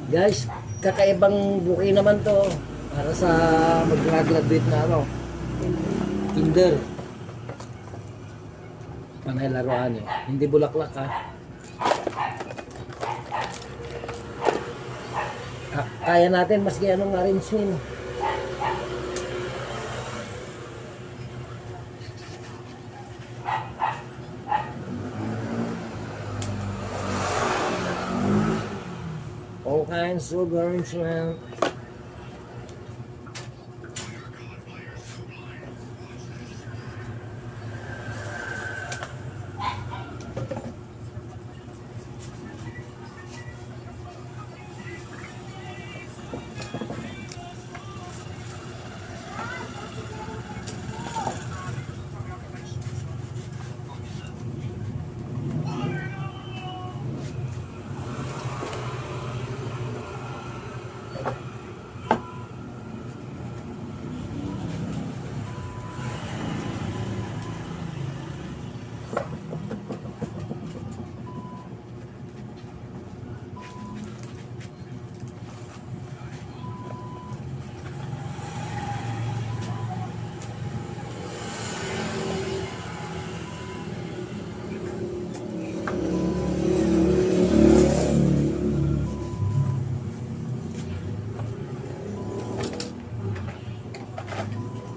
Guys, kakaibang buki naman to para sa mag-graduate na ano. Kinder. Panay laruan eh. Hindi bulaklak ha. Kaya natin maski anong arrangement. All kinds of arrangement.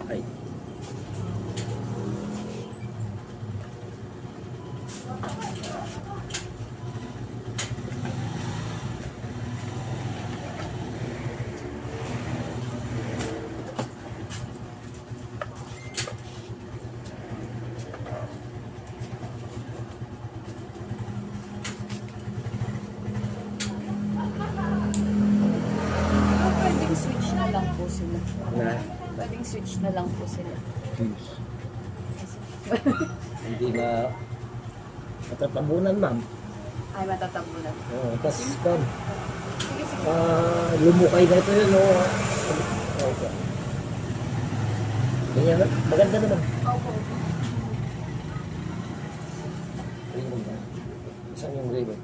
Ay. Pwedeng switch na lang po sila. Na Pwedeng switch na lang po sila. hindi na matatabunan, ma'am. Ay, matatabunan. Oo, tapos kan, Sige, sige. lumukay na ito yun, oh. Okay. Ganyan na, maganda naman. Opo. Ribbon ba? Saan yung ribbon?